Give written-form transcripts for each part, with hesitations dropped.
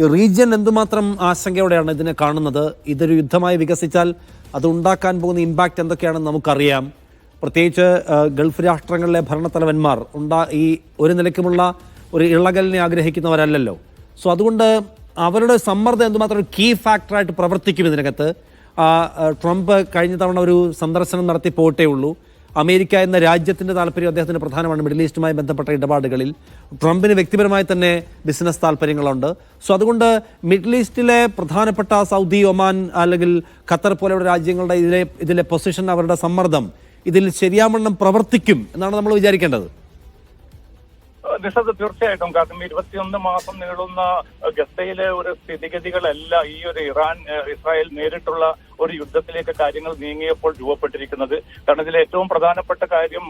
ഈ റീജിയൻ എന്തുമാത്രം ആശങ്കയോടെയാണ് ഇതിനെ കാണുന്നത്? ഇതൊരു യുദ്ധമായി വികസിച്ചാൽ അത് ഉണ്ടാക്കാൻ പോകുന്ന ഇമ്പാക്റ്റ് എന്തൊക്കെയാണെന്ന് നമുക്കറിയാം. പ്രത്യേകിച്ച് ഗൾഫ് രാഷ്ട്രങ്ങളിലെ ഭരണത്തലവന്മാർ ഈ ഒരു നിലയ്ക്കുമുള്ള ഒരു ഇളകലിനെ ആഗ്രഹിക്കുന്നവരല്ലല്ലോ. സോ അതുകൊണ്ട് അവരുടെ സമ്മർദ്ദം എന്തുമാത്രം ഒരു കീ ഫാക്ടറായിട്ട് പ്രവർത്തിക്കും ഇതിനകത്ത്. ട്രംപ് കഴിഞ്ഞ തവണ ഒരു സന്ദർശനം നടത്തി പോയിട്ടേ ഉള്ളൂ. അമേരിക്ക എന്ന രാജ്യത്തിൻ്റെ താല്പര്യം അദ്ദേഹത്തിന് പ്രധാനമാണ് മിഡിൽ ഈസ്റ്റുമായി ബന്ധപ്പെട്ട ഇടപാടുകളിൽ. ട്രംപിന് വ്യക്തിപരമായി തന്നെ ബിസിനസ് താല്പര്യങ്ങളുണ്ട്. സോ അതുകൊണ്ട് മിഡിൽ ഈസ്റ്റിലെ പ്രധാനപ്പെട്ട സൗദി, ഒമാൻ അല്ലെങ്കിൽ ഖത്തർ പോലെയുള്ള രാജ്യങ്ങളുടെ ഇതിലെ പൊസിഷൻ, അവരുടെ സമ്മർദ്ദം ഇതിൽ ശരിയാവണ്ണം പ്രവർത്തിക്കും എന്നാണ് നമ്മൾ വിചാരിക്കേണ്ടത്. നിഷത് തീർച്ചയായിട്ടും. കാരണം 21 മാസം നീളുന്ന ഗസയിലെ ഒരു സ്ഥിതിഗതികളല്ല ഈ ഒരു ഇസ്രായേൽ നേരിട്ടുള്ള ഒരു യുദ്ധത്തിലേക്ക് കാര്യങ്ങൾ നീങ്ങിയപ്പോൾ രൂപപ്പെട്ടിരിക്കുന്നത്. കാരണം ഇതിൽ ഏറ്റവും പ്രധാനപ്പെട്ട കാര്യം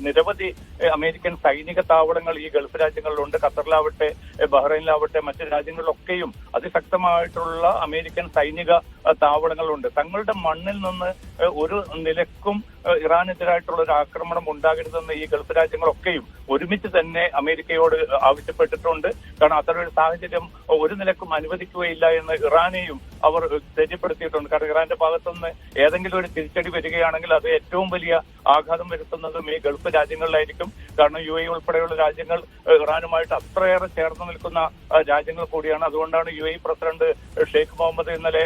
നിരവധി അമേരിക്കൻ സൈനിക താവളങ്ങൾ ഈ ഗൾഫ് രാജ്യങ്ങളിലുണ്ട്. ഖത്തറിലാവട്ടെ, ബഹ്റൈനിലാവട്ടെ, മറ്റ് രാജ്യങ്ങളിലൊക്കെയും അതിശക്തമായിട്ടുള്ള അമേരിക്കൻ സൈനിക താവളങ്ങളുണ്ട്. തങ്ങളുടെ മണ്ണിൽ നിന്ന് ഒരു നിലക്കും ഇറാനെതിരായിട്ടുള്ള ഒരു ആക്രമണം ഉണ്ടാകരുതെന്ന് ഈ ഗൾഫ് രാജ്യങ്ങളൊക്കെയും ഒരുമിച്ച് തന്നെ അമേരിക്കയോട് ആവശ്യപ്പെട്ടിട്ടുണ്ട്. കാരണം അത്തരമൊരു സാഹചര്യം ഒരു നിലക്കും അനുവദിക്കുകയില്ല എന്ന് ഇറാനെയും അവർ തെര്യപ്പെടുത്തിയിട്ടുണ്ട്. കാരണം ഇറാന്റെ ഭാഗത്തുനിന്ന് ഏതെങ്കിലും ഒരു തിരിച്ചടി വരികയാണെങ്കിൽ അത് ഏറ്റവും വലിയ ആഘാതം വരുത്തുന്നതും ഈ ഗൾഫ് രാജ്യങ്ങളിലായിരിക്കും. കാരണം UAE ഉൾപ്പെടെയുള്ള രാജ്യങ്ങൾ ഇറാനുമായിട്ട് അത്രയേറെ ചേർന്ന് നിൽക്കുന്ന രാജ്യങ്ങൾ കൂടിയാണ്. അതുകൊണ്ടാണ് UAE പ്രസിഡന്റ് ഷെയ്ഖ് മുഹമ്മദ് ഇന്നലെ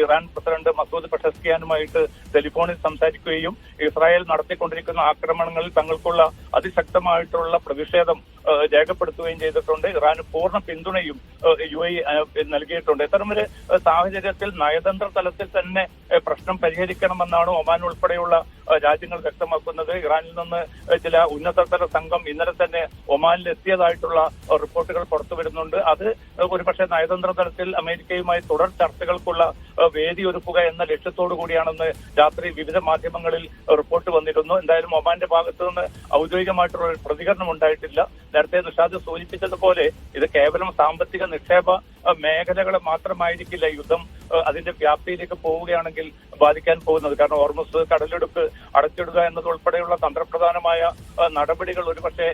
ഇറാൻ പ്രസിഡന്റ് മസൂദ് പെഷസ്കിയാനുമായിട്ട് ടെലിഫോണിൽ സംസാരിക്കുകയും ഇസ്രായേൽ നടത്തിക്കൊണ്ടിരിക്കുന്ന ആക്രമണങ്ങളിൽ തങ്ങൾക്കുള്ള അതിശക്തമായിട്ടുള്ള പ്രതിഷേധം രേഖപ്പെടുത്തുകയും ചെയ്തിട്ടുണ്ട്. ഇറാന് പൂർണ്ണ പിന്തുണയും UAE നൽകിയിട്ടുണ്ട്. ഇത്തരമൊരു സാഹചര്യത്തിൽ നയതന്ത്ര തലത്തിൽ തന്നെ പ്രശ്നം പരിഹരിക്കണമെന്നാണ് ഒമാൻ ഉൾപ്പെടെയുള്ള രാജ്യങ്ങൾ വ്യക്തമാക്കുന്നത്. ഇറാനിൽ നിന്ന് ചില ഉന്നതതല സംഘം ഇന്നലെ തന്നെ ഒമാനിൽ എത്തിയതായിട്ടുള്ള റിപ്പോർട്ടുകൾ പുറത്തു വരുന്നുണ്ട്. അത് ഒരുപക്ഷെ നയതന്ത്ര തലത്തിൽ അമേരിക്കയുമായി തുടർ ചർച്ചകൾക്കുള്ള വേദി ഒരുക്കുക എന്ന ലക്ഷ്യത്തോടു കൂടിയാണെന്ന് രാത്രി വിവിധ മാധ്യമങ്ങളിൽ റിപ്പോർട്ട് വന്നിരുന്നു. എന്തായാലും ഒമാന്റെ ഭാഗത്തു നിന്ന് ഔദ്യോഗികമായിട്ടുള്ള ഒരു പ്രതികരണം ഉണ്ടായിട്ടില്ല. നേരത്തെ നിഷാദ് സൂചിപ്പിച്ചതുപോലെ ഇത് കേവലം സാമ്പത്തിക നിക്ഷേപ മേഖലകളെ മാത്രമായിരിക്കില്ല യുദ്ധം അതിന്റെ വ്യാപ്തിയിലേക്ക് പോവുകയാണെങ്കിൽ ബാധിക്കാൻ പോകുന്നത്. കാരണം ഹോർമുസ് കടലിടുക്ക് അടച്ചിടുക എന്നതുൾപ്പെടെയുള്ള തന്ത്രപ്രധാനമായ നടപടികൾ ഒരുപക്ഷെ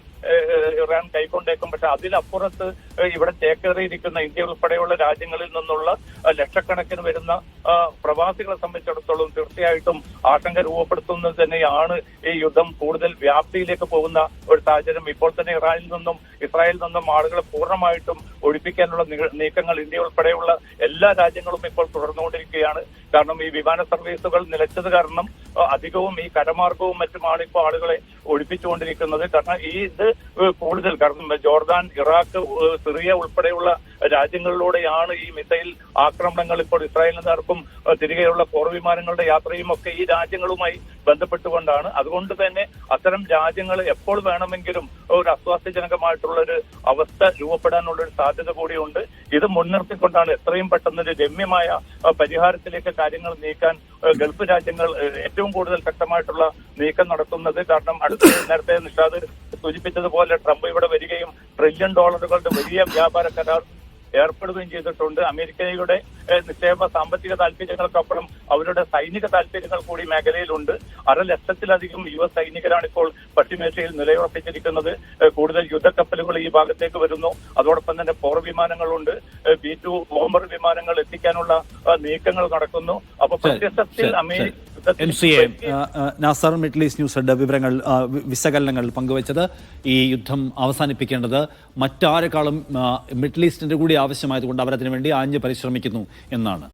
ഇറാൻ കൈക്കൊണ്ടേക്കും. പക്ഷെ അതിലപ്പുറത്ത് ഇവിടെ ചേക്കേറിയിരിക്കുന്ന ഇന്ത്യ ഉൾപ്പെടെയുള്ള രാജ്യങ്ങളിൽ നിന്നുള്ള ലക്ഷക്കണക്കിന് വരുന്ന പ്രവാസികളെ സംബന്ധിച്ചിടത്തോളം തീർച്ചയായിട്ടും ആശങ്ക രൂപപ്പെടുത്തുന്നത് തന്നെയാണ് ഈ യുദ്ധം കൂടുതൽ വ്യാപ്തിയിലേക്ക് പോകുന്ന ഒരു സാഹചര്യം. ഇപ്പോൾ തന്നെ ഇസ്രായേലിൽ നിന്നും ആളുകളെ പൂർണ്ണമായിട്ടും ഒഴിപ്പിക്കാനുള്ള നീക്കങ്ങൾ ഇന്ത്യ ഉൾപ്പെടെയുള്ള എല്ലാ രാജ്യങ്ങളും ഇപ്പോൾ തുടർന്നുകൊണ്ടിരിക്കുകയാണ്. കാരണം ഈ വിമാന സർവീസുകൾ നിലച്ചത് കാരണം അധികവും ഈ കരമാർഗവും മറ്റുമാണ് ഇപ്പോൾ ആളുകളെ ഒഴിപ്പിച്ചുകൊണ്ടിരിക്കുന്നത്. കാരണം ഇത് കൂടുതൽ കാരണം ജോർദാൻ, ഇറാഖ്, സിറിയ ഉൾപ്പെടെയുള്ള രാജ്യങ്ങളിലൂടെയാണ് ഈ മിസൈൽ ആക്രമണങ്ങൾ ഇപ്പോൾ ഇസ്രായേലിന് നേർക്കും തിരികെയുള്ള പോർവിമാനങ്ങളുടെ യാത്രയും ഒക്കെ ഈ രാജ്യങ്ങളുമായി ബന്ധപ്പെട്ടുകൊണ്ടാണ്. അതുകൊണ്ട് തന്നെ അത്തരം രാജ്യങ്ങൾ എപ്പോൾ വേണമെങ്കിലും ഒരു അസ്വാസ്ഥ്യജനകമായിട്ടുള്ളൊരു അവസ്ഥ രൂപപ്പെടാനുള്ള ഒരു സാധ്യത കൂടിയുണ്ട്. ഇത് മുൻനിർത്തിക്കൊണ്ടാണ് എത്രയും പെട്ടെന്ന് ഒരു രമ്യമായ പരിഹാരത്തിലേക്ക് കാര്യങ്ങൾ നീക്കാൻ ഗൾഫ് രാജ്യങ്ങൾ ഏറ്റവും കൂടുതൽ ശക്തമായിട്ടുള്ള നീക്കം നടത്തുന്നത്. കാരണം നേരത്തെ നിഷാദ് സൂചിപ്പിച്ചതുപോലെ ട്രംപ് ഇവിടെ വരികയും $1 ട്രില്യൺ വലിയ വ്യാപാര കരാർ ഏർപ്പെടുകയും ചെയ്തിട്ടുണ്ട്. അമേരിക്കയുടെ നിക്ഷേപ സാമ്പത്തിക താല്പര്യങ്ങൾക്കപ്പുറം അവരുടെ സൈനിക താല്പര്യങ്ങൾ കൂടി മേഖലയിലുണ്ട്. 1,00,000-ലധികം US സൈനികരാണ് ഇപ്പോൾ പശ്ചിമേഷ്യയിൽ നിലയുറപ്പിച്ചിരിക്കുന്നത്. കൂടുതൽ യുദ്ധക്കപ്പലുകൾ ഈ ഭാഗത്തേക്ക് വരുന്നു. അതോടൊപ്പം തന്നെ പോർ വിമാനങ്ങളുണ്ട്. B-2 ബോംബർ വിമാനങ്ങൾ എത്തിക്കാനുള്ള നീക്കങ്ങൾ നടക്കുന്നു. അപ്പൊ പ്രത്യക്ഷത്തിൽ MCA Nasar Middle East news head വിശകലനങ്ങൾ പങ്കുവച്ചത്. ഈ യുദ്ധം അവസാനിപ്പിക്കേണ്ടത് മറ്റാരെക്കാളും മിഡിൽ ഈസ്റ്റിന്റെ കൂടി ആവശ്യമായതുകൊണ്ട് അവരതിനു വേണ്ടി ആഞ്ഞ് പരിശ്രമിക്കുന്നു എന്നാണ്.